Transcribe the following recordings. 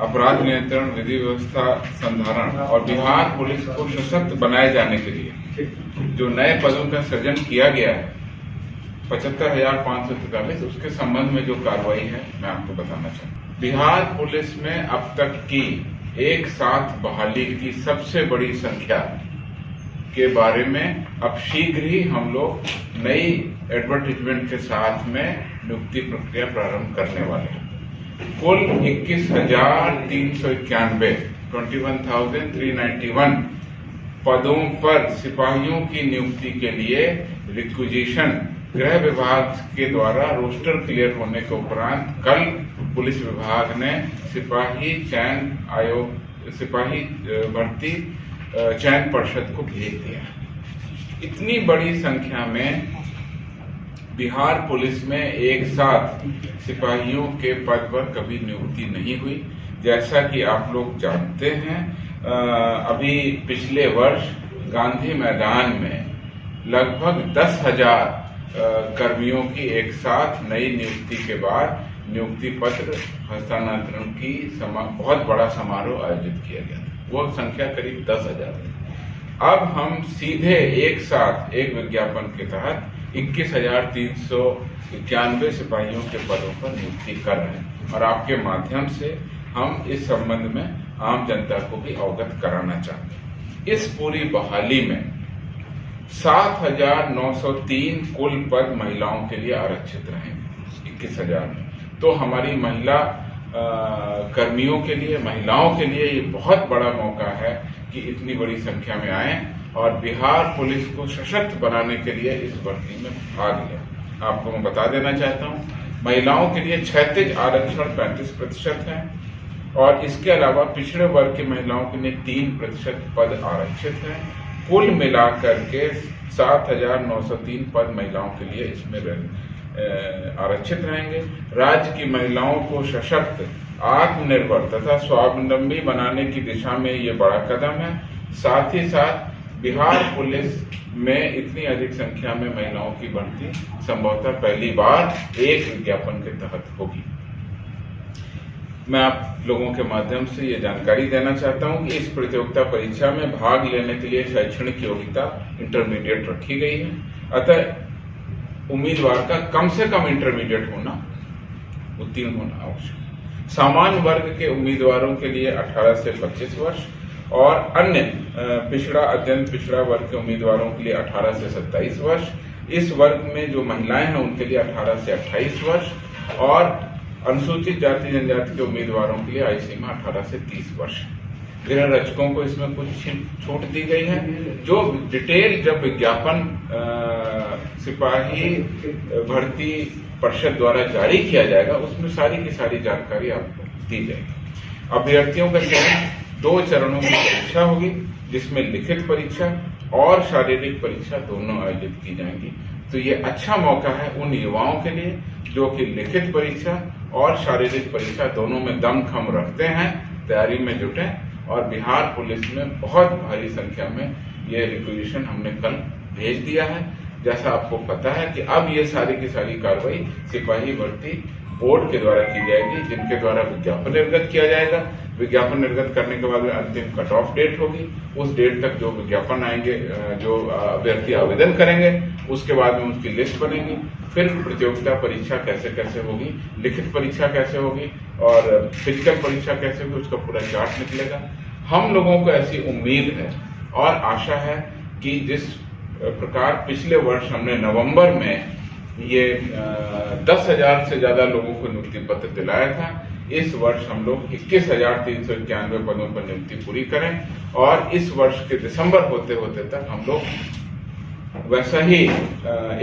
अपराध नियंत्रण, विधि व्यवस्था संधारण और बिहार पुलिस को सशक्त बनाए जाने के लिए जो नए पदों का सृजन किया गया है 75,543, उसके संबंध में जो कार्रवाई है मैं आपको बताना चाहूँ। बिहार पुलिस में अब तक की एक साथ बहाली की सबसे बड़ी संख्या के बारे में अब शीघ्र ही हम लोग नई एडवर्टीजमेंट के साथ में नियुक्ति प्रक्रिया प्रारंभ करने वाले हैं। कुल 21,391 21,391 पदों पर सिपाहियों की नियुक्ति के लिए रिक्विजिशन गृह विभाग के द्वारा रोस्टर क्लियर होने के उपरांत कल पुलिस विभाग ने सिपाही भर्ती चयन परिषद को भेज दिया। इतनी बड़ी संख्या में बिहार पुलिस में एक साथ सिपाहियों के पद पर कभी नियुक्ति नहीं हुई। जैसा कि आप लोग जानते हैं, अभी पिछले वर्ष गांधी मैदान में लगभग 10,000 कर्मियों की एक साथ नई नियुक्ति के बाद नियुक्ति पत्र हस्तांतरण की बहुत बड़ा समारोह आयोजित किया गया। वो संख्या करीब 10,000 है। अब हम सीधे एक साथ एक विज्ञापन के तहत 21,391 सिपाहियों के पदों पर नियुक्ति कर रहे हैं और आपके माध्यम से हम इस संबंध में आम जनता को भी अवगत कराना चाहते हैं। इस पूरी बहाली में 7,903 कुल पद महिलाओं के लिए आरक्षित रहेंगे 21,000 में। तो हमारी महिला कर्मियों के लिए, महिलाओं के लिए ये बहुत बड़ा मौका है कि इतनी बड़ी संख्या में आए और बिहार पुलिस को सशक्त बनाने के लिए इस भर्ती में भाग लें। आपको मैं बता देना चाहता हूँ, महिलाओं के लिए क्षैतिज आरक्षण 35% है और इसके अलावा पिछड़े वर्ग की महिलाओं के लिए 3% पद आरक्षित है। कुल मिलाकर के 7,903 पद महिलाओं के लिए इसमें आरक्षित रहेंगे। राज्य की महिलाओं को सशक्त, आत्मनिर्भर तथा स्वावलंबी बनाने की दिशा में ये बड़ा कदम है। साथ ही साथ बिहार पुलिस में इतनी अधिक संख्या में महिलाओं की भर्ती संभवतः पहली बार एक विज्ञापन के तहत होगी। मैं आप लोगों के माध्यम से ये जानकारी देना चाहता हूं कि इस प्रतियोगिता परीक्षा में भाग लेने के लिए शैक्षणिक योग्यता इंटरमीडिएट रखी गई है। अतः उम्मीदवार का कम से कम इंटरमीडिएट होना, उत्तीर्ण होना आवश्यक। सामान्य वर्ग के उम्मीदवारों के लिए 18 से 25 वर्ष और अन्य पिछड़ा, अत्यंत पिछड़ा वर्ग के उम्मीदवारों के लिए 18 से 27 वर्ष। इस वर्ग में जो महिलाएं हैं उनके लिए 18 से 28 वर्ष और अनुसूचित जाति जनजाति के उम्मीदवारों के लिए आयु सीमा 18 से 30 वर्ष। गृह रक्षकों को इसमें कुछ छूट दी गई है। जो डिटेल जब विज्ञापन सिपाही भर्ती परिषद द्वारा जारी किया जाएगा उसमें सारी की सारी जानकारी आपको दी जाएगी। अभ्यर्थियों का चयन 2 चरणों की परीक्षा होगी, जिसमें लिखित परीक्षा और शारीरिक परीक्षा दोनों आयोजित की जाएंगी। तो ये अच्छा मौका है उन युवाओं के लिए जो कि लिखित परीक्षा और शारीरिक परीक्षा दोनों में दमखम रखते हैं, तैयारी में जुटे। और बिहार पुलिस में बहुत भारी संख्या में ये रिक्विजिशन हमने कल भेज दिया है। जैसा आपको पता है कि अब ये सारी की सारी कार्रवाई सिपाही भर्ती बोर्ड के द्वारा की जाएगी, जिनके द्वारा विज्ञापन निर्गत किया जाएगा। विज्ञापन निर्गत करने के बाद अंतिम कट ऑफ डेट होगी। उस डेट तक जो विज्ञापन आएंगे, जो अभ्यर्थी आवेदन करेंगे, उसके बाद में उसकी लिस्ट बनेगी। फिर प्रतियोगिता परीक्षा कैसे कैसे होगी, लिखित परीक्षा कैसे होगी और फिजिकल परीक्षा कैसे होगी, उसका पूरा चार्ट निकलेगा। हम लोगों को ऐसी उम्मीद है और आशा है कि जिस प्रकार पिछले वर्ष हमने नवंबर में ये 10,000 से ज्यादा लोगों को नियुक्ति पत्र दिलाया था, इस वर्ष हम लोग 21,391 पदों पर नियुक्ति पूरी करें और इस वर्ष के दिसंबर होते होते तक हम लोग वैसा ही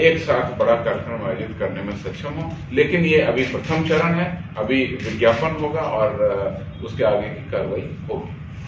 एक साथ बड़ा कार्यक्रम आयोजित करने में सक्षम हो। लेकिन ये अभी प्रथम चरण है, अभी विज्ञापन होगा और उसके आगे की कार्रवाई होगी।